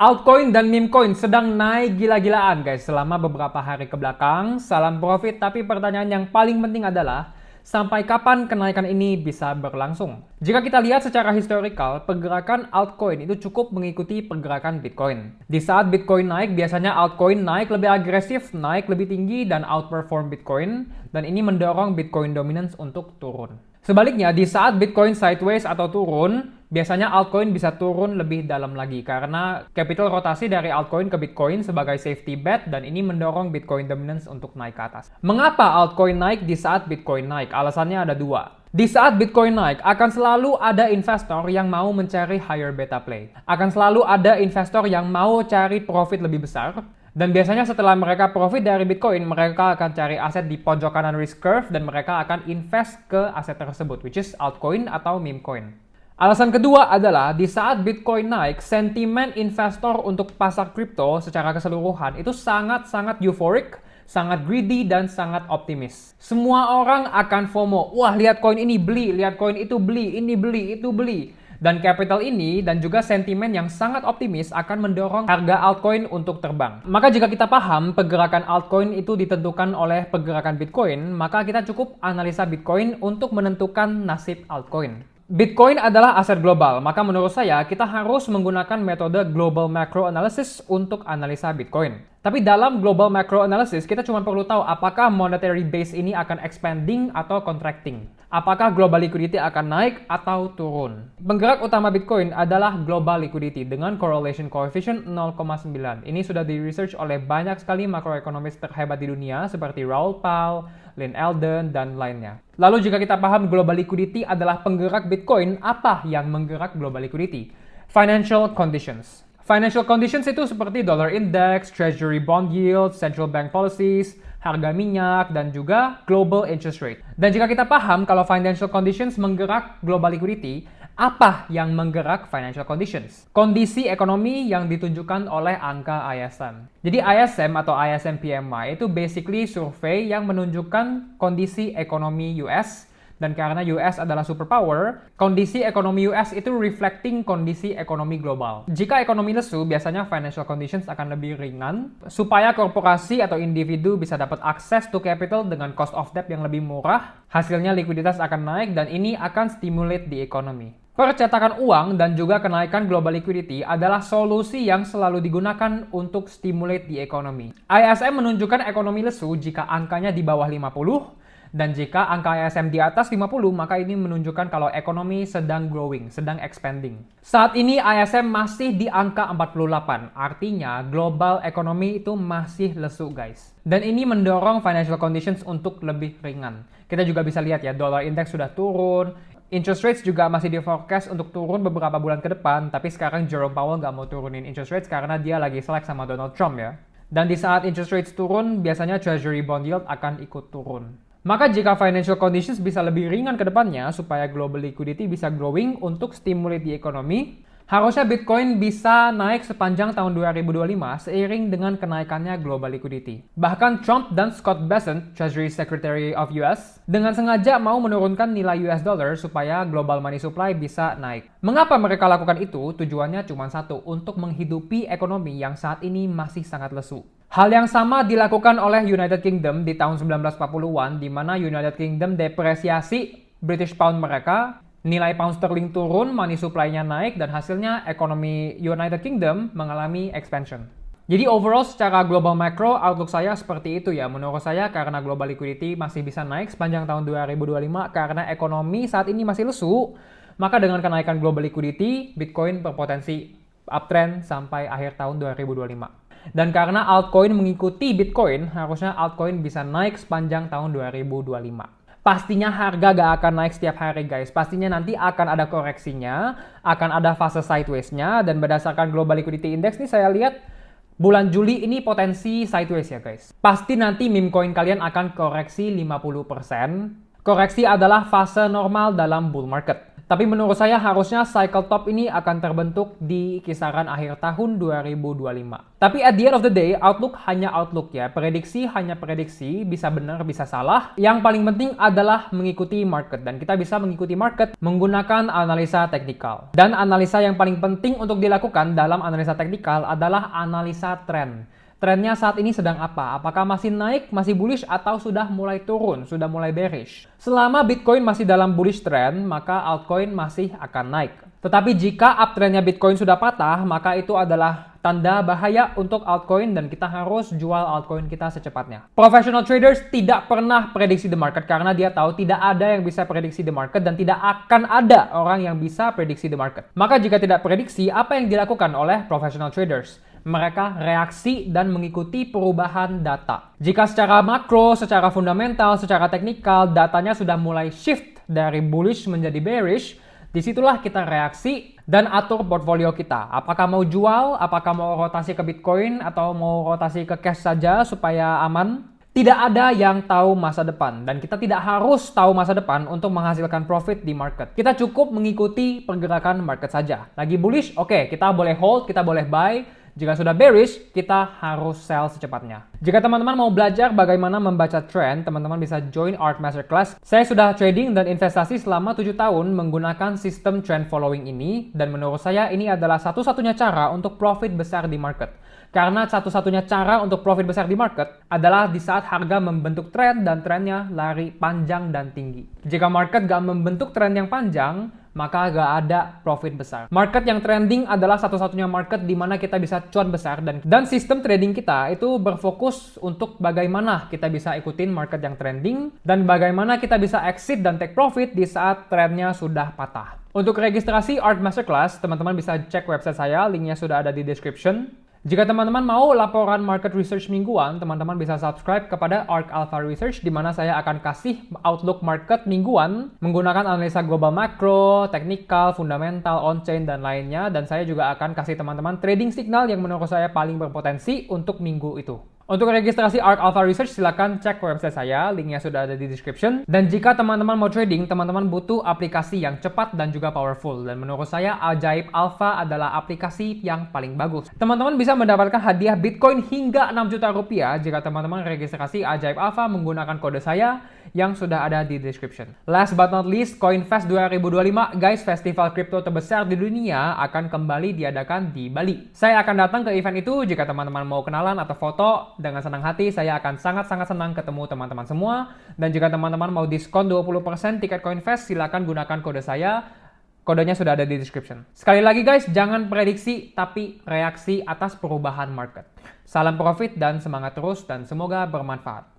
Altcoin dan meme coin sedang naik gila-gilaan guys selama beberapa hari ke belakang. Salam profit, tapi pertanyaan yang paling penting adalah sampai kapan kenaikan ini bisa berlangsung? Jika kita lihat secara historikal, pergerakan altcoin itu cukup mengikuti pergerakan Bitcoin. Di saat Bitcoin naik, biasanya altcoin naik lebih agresif, naik lebih tinggi dan outperform Bitcoin, dan ini mendorong Bitcoin dominance untuk turun. Sebaliknya, di saat Bitcoin sideways atau turun, biasanya altcoin bisa turun lebih dalam lagi karena capital rotasi dari altcoin ke Bitcoin sebagai safety bet dan ini mendorong Bitcoin dominance untuk naik ke atas. Mengapa altcoin naik di saat Bitcoin naik? Alasannya ada dua. Di saat Bitcoin naik, akan selalu ada investor yang mau mencari higher beta play. Akan selalu ada investor yang mau cari profit lebih besar. Dan biasanya setelah mereka profit dari Bitcoin, mereka akan cari aset di pojok kanan risk curve dan mereka akan invest ke aset tersebut, which is altcoin atau meme coin. Alasan kedua adalah di saat Bitcoin naik, sentimen investor untuk pasar kripto secara keseluruhan itu sangat-sangat euphoric, sangat greedy, dan sangat optimis. Semua orang akan FOMO. Wah, lihat koin ini beli, lihat koin itu beli, ini beli, itu beli. Dan capital ini dan juga sentimen yang sangat optimis akan mendorong harga altcoin untuk terbang. Maka jika kita paham pergerakan altcoin itu ditentukan oleh pergerakan Bitcoin, maka kita cukup analisa Bitcoin untuk menentukan nasib altcoin. Bitcoin adalah aset global, maka menurut saya kita harus menggunakan metode Global Macro Analysis untuk analisa Bitcoin. Tapi dalam Global Macro Analysis, kita cuma perlu tahu apakah monetary base ini akan expanding atau contracting. Apakah global liquidity akan naik atau turun. Penggerak utama Bitcoin adalah global liquidity dengan correlation coefficient 0,9. Ini sudah di-research oleh banyak sekali makroekonomis terhebat di dunia seperti Raoul Pal, Lyn Alden, dan lainnya. Lalu jika kita paham global liquidity adalah penggerak Bitcoin, apa yang menggerak global liquidity? Financial conditions. Financial conditions itu seperti dollar index, treasury bond yield, central bank policies, harga minyak, dan juga global interest rate. Dan jika kita paham kalau financial conditions menggerak global liquidity, apa yang menggerak financial conditions? Kondisi ekonomi yang ditunjukkan oleh angka ISM. Jadi ISM atau ISM PMI itu basically survei yang menunjukkan kondisi ekonomi US. Dan karena US adalah superpower, kondisi ekonomi US itu reflecting kondisi ekonomi global. Jika ekonomi lesu, biasanya financial conditions akan lebih ringan, supaya korporasi atau individu bisa dapat akses to capital dengan cost of debt yang lebih murah, hasilnya likuiditas akan naik dan ini akan stimulate di ekonomi. Percetakan uang dan juga kenaikan global liquidity adalah solusi yang selalu digunakan untuk stimulate di ekonomi. ISM menunjukkan ekonomi lesu jika angkanya di bawah 50, dan jika angka ISM di atas 50, maka ini menunjukkan kalau ekonomi sedang growing, sedang expanding. Saat ini ISM masih di angka 48, artinya global ekonomi itu masih lesu guys. Dan ini mendorong financial conditions untuk lebih ringan. Kita juga bisa lihat ya, dollar index sudah turun, interest rates juga masih di-forecast untuk turun beberapa bulan ke depan, tapi sekarang Jerome Powell nggak mau turunin interest rates karena dia lagi selek sama Donald Trump ya. Dan di saat interest rates turun, biasanya treasury bond yield akan ikut turun. Maka jika financial conditions bisa lebih ringan ke depannya supaya global liquidity bisa growing untuk stimulate di ekonomi, harusnya Bitcoin bisa naik sepanjang tahun 2025 seiring dengan kenaikannya global liquidity. Bahkan Trump dan Scott Bessent, Treasury Secretary of US, dengan sengaja mau menurunkan nilai US dollar supaya global money supply bisa naik. Mengapa mereka lakukan itu? Tujuannya cuma satu, untuk menghidupi ekonomi yang saat ini masih sangat lesu. Hal yang sama dilakukan oleh United Kingdom di tahun 1940-an, di mana United Kingdom depresiasi British Pound mereka, nilai pound sterling turun, money supply-nya naik, dan hasilnya ekonomi United Kingdom mengalami expansion. Jadi overall secara global macro, outlook saya seperti itu ya. Menurut saya karena global liquidity masih bisa naik sepanjang tahun 2025 karena ekonomi saat ini masih lesu, maka dengan kenaikan global liquidity, Bitcoin berpotensi uptrend sampai akhir tahun 2025. Dan karena altcoin mengikuti Bitcoin, harusnya altcoin bisa naik sepanjang tahun 2025. Pastinya harga gak akan naik setiap hari guys. Pastinya nanti akan ada koreksinya, akan ada fase sideways-nya, dan berdasarkan Global Liquidity Index nih saya lihat bulan Juli ini potensi sideways ya guys. Pasti nanti meme coin kalian akan koreksi 50%. Koreksi adalah fase normal dalam bull market. Tapi menurut saya harusnya cycle top ini akan terbentuk di kisaran akhir tahun 2025. Tapi at the end of the day, outlook hanya outlook ya. Prediksi hanya prediksi, bisa benar bisa salah. Yang paling penting adalah mengikuti market. Dan kita bisa mengikuti market menggunakan analisa teknikal. Dan analisa yang paling penting untuk dilakukan dalam analisa teknikal adalah analisa tren. Trennya saat ini sedang apa? Apakah masih naik, masih bullish, atau sudah mulai turun, sudah mulai bearish? Selama Bitcoin masih dalam bullish trend, maka altcoin masih akan naik. Tetapi jika uptrendnya Bitcoin sudah patah, maka itu adalah tanda bahaya untuk altcoin dan kita harus jual altcoin kita secepatnya. Professional traders tidak pernah prediksi the market karena dia tahu tidak ada yang bisa prediksi the market dan tidak akan ada orang yang bisa prediksi the market. Maka jika tidak prediksi, apa yang dilakukan oleh professional traders? Mereka reaksi dan mengikuti perubahan data. Jika secara makro, secara fundamental, secara teknikal, datanya sudah mulai shift dari bullish menjadi bearish, disitulah kita reaksi dan atur portfolio kita. Apakah mau jual, apakah mau rotasi ke Bitcoin, atau mau rotasi ke cash saja supaya aman? Tidak ada yang tahu masa depan dan kita tidak harus tahu masa depan untuk menghasilkan profit di market. Kita cukup mengikuti pergerakan market saja. Lagi bullish, oke, kita boleh hold, kita boleh buy. Jika sudah bearish, kita harus sell secepatnya. Jika teman-teman mau belajar bagaimana membaca trend, teman-teman bisa join Art Masterclass. Saya sudah trading dan investasi selama 7 tahun menggunakan sistem trend following ini, dan menurut saya ini adalah satu-satunya cara untuk profit besar di market. Karena satu-satunya cara untuk profit besar di market adalah di saat harga membentuk trend dan trennya lari panjang dan tinggi. Jika market gak membentuk trend yang panjang, maka gak ada profit besar. Market yang trending adalah satu-satunya market di mana kita bisa cuan besar dan sistem trading kita itu berfokus untuk bagaimana kita bisa ikutin market yang trending dan bagaimana kita bisa exit dan take profit di saat trendnya sudah patah. Untuk registrasi Art Masterclass, teman-teman bisa cek website saya, linknya sudah ada di description. Jika teman-teman mau laporan market research mingguan, teman-teman bisa subscribe kepada ARK Alpha Research di mana saya akan kasih outlook market mingguan menggunakan analisa global makro, teknikal, fundamental, on-chain, dan lainnya. Dan saya juga akan kasih teman-teman trading signal yang menurut saya paling berpotensi untuk minggu itu. Untuk registrasi ARK Alpha Research, silakan cek website saya, linknya sudah ada di description. Dan jika teman-teman mau trading, teman-teman butuh aplikasi yang cepat dan juga powerful. Dan menurut saya, Ajaib Alpha adalah aplikasi yang paling bagus. Teman-teman bisa mendapatkan hadiah Bitcoin hingga 6 juta rupiah jika teman-teman registrasi Ajaib Alpha menggunakan kode saya yang sudah ada di description. Last but not least, CoinFest 2025, guys, festival kripto terbesar di dunia akan kembali diadakan di Bali. Saya akan datang ke event itu. Jika teman-teman mau kenalan atau foto, dengan senang hati saya akan sangat-sangat senang ketemu teman-teman semua. Dan jika teman-teman mau diskon 20% tiket CoinFest, silakan gunakan kode saya. Kodenya sudah ada di description. Sekali lagi guys, jangan prediksi tapi reaksi atas perubahan market. Salam profit dan semangat terus dan semoga bermanfaat.